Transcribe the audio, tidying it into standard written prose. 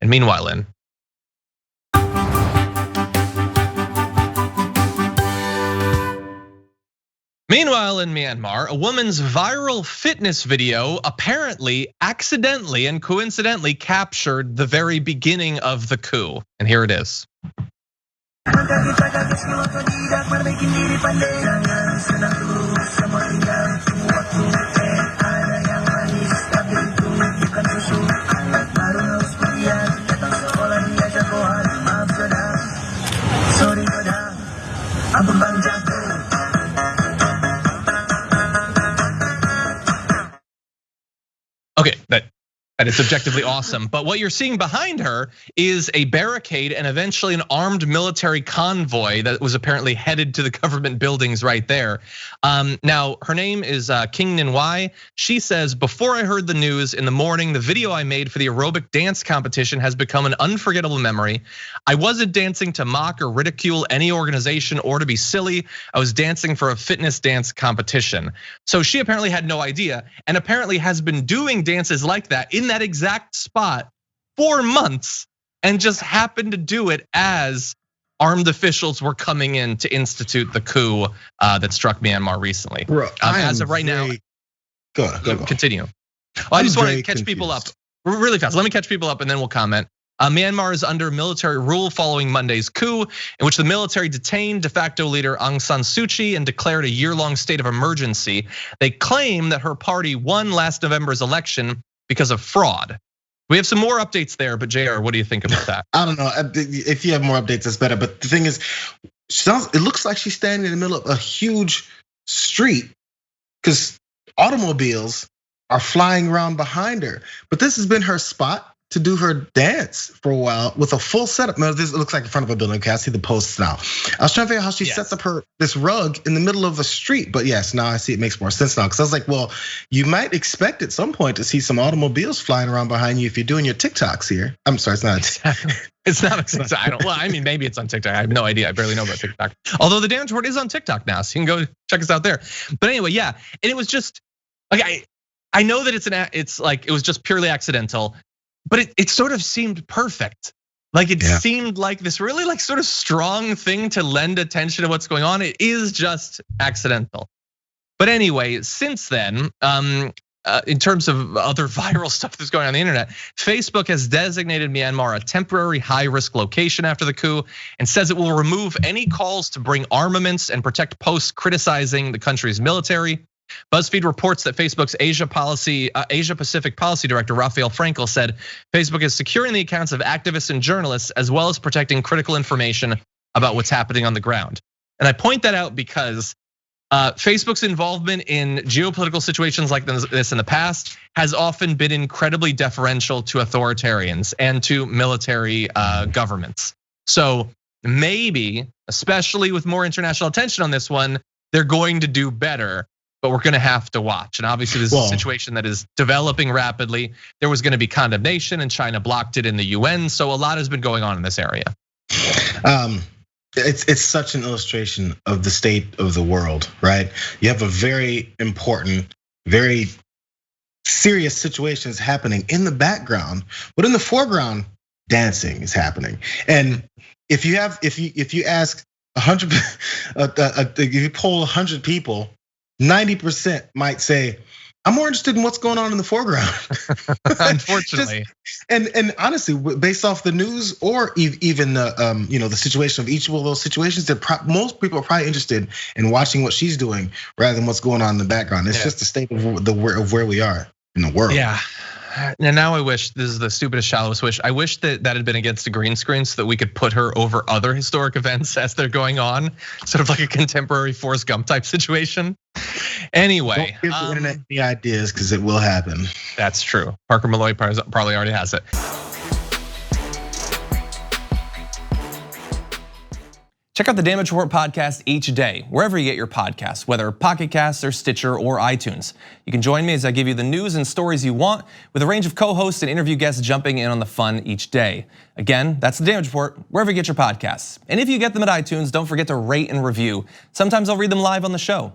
And meanwhile, in Myanmar, a woman's viral fitness video apparently accidentally and coincidentally captured the very beginning of the coup. And here it is. Okay, that is objectively awesome. But what you're seeing behind her is a barricade and eventually an armed military convoy that was apparently headed to the government buildings right there. Now, her name is King Ninwai. She says, before I heard the news in the morning, the video I made for the aerobic dance competition has become an unforgettable memory. I wasn't dancing to mock or ridicule any organization or to be silly. I was dancing for a fitness dance competition. So she apparently had no idea and apparently has been doing dances like that in that exact spot for months and just happened to do it as armed officials were coming in to institute the coup that struck Myanmar recently. Bro, as of right now, go. Continue. I just want to catch people up really fast. Let me catch people up and then we'll comment. Myanmar is under military rule following Monday's coup, in which the military detained de facto leader Aung San Suu Kyi and declared a year-long state of emergency. They claim that her party won last November's election because of fraud. We have some more updates there, but JR, what do you think about that? I don't know. If you have more updates, that's better. But the thing is, it looks like she's standing in the middle of a huge street because automobiles are flying around behind her. But this has been her spot to do her dance for a while with a full setup. Now, this looks like in front of a building. Okay, I see the posts now. I was trying to figure out how she sets up this rug in the middle of a street. But yes, now I see it makes more sense now. Because I was like, well, you might expect at some point to see some automobiles flying around behind you if you're doing your TikToks here. I'm sorry, it's not. It's not a TikTok. Well, I mean, maybe it's on TikTok. I have no idea. I barely know about TikTok. Although the damage report is on TikTok now, so you can go check us out there. But anyway, yeah, and it was just like I know that it's like it was just purely accidental. But it sort of seemed perfect. Like it seemed like this really like sort of strong thing to lend attention to what's going on. It is just accidental. But anyway, since then, in terms of other viral stuff that's going on the internet, Facebook has designated Myanmar a temporary high-risk location after the coup and says it will remove any calls to bring armaments and protect posts criticizing the country's military. BuzzFeed reports that Facebook's Asia Pacific policy director Rafael Frankel said Facebook is securing the accounts of activists and journalists as well as protecting critical information about what's happening on the ground. And I point that out because Facebook's involvement in geopolitical situations like this in the past has often been incredibly deferential to authoritarians and to military governments. So maybe, especially with more international attention on this one, they're going to do better. But we're gonna have to watch. And obviously this is a situation that is developing rapidly. There was gonna be condemnation and China blocked it in the UN. So a lot has been going on in this area. It's such an illustration of the state of the world, right? You have a very important, very serious situations happening in the background, but in the foreground, dancing is happening. And if you ask 100, if you poll 100 people, 90% might say, I'm more interested in what's going on in the foreground. Unfortunately. And honestly, based off the news or even the situation of each of those situations, that most people are probably interested in watching what she's doing rather than what's going on in the background. It's just the state of where we are in the world. Yeah. And now I wish, this is the stupidest, shallowest wish. I wish that had been against a green screen so that we could put her over other historic events as they're going on, sort of like a contemporary Forrest Gump type situation. Anyway, don't give the internet any ideas because it will happen. That's true. Parker Malloy probably already has it. Check out the Damage Report podcast each day, wherever you get your podcasts, whether Pocket Casts or Stitcher or iTunes. You can join me as I give you the news and stories you want, with a range of co-hosts and interview guests jumping in on the fun each day. Again, that's the Damage Report, wherever you get your podcasts. And if you get them at iTunes, don't forget to rate and review. Sometimes I'll read them live on the show.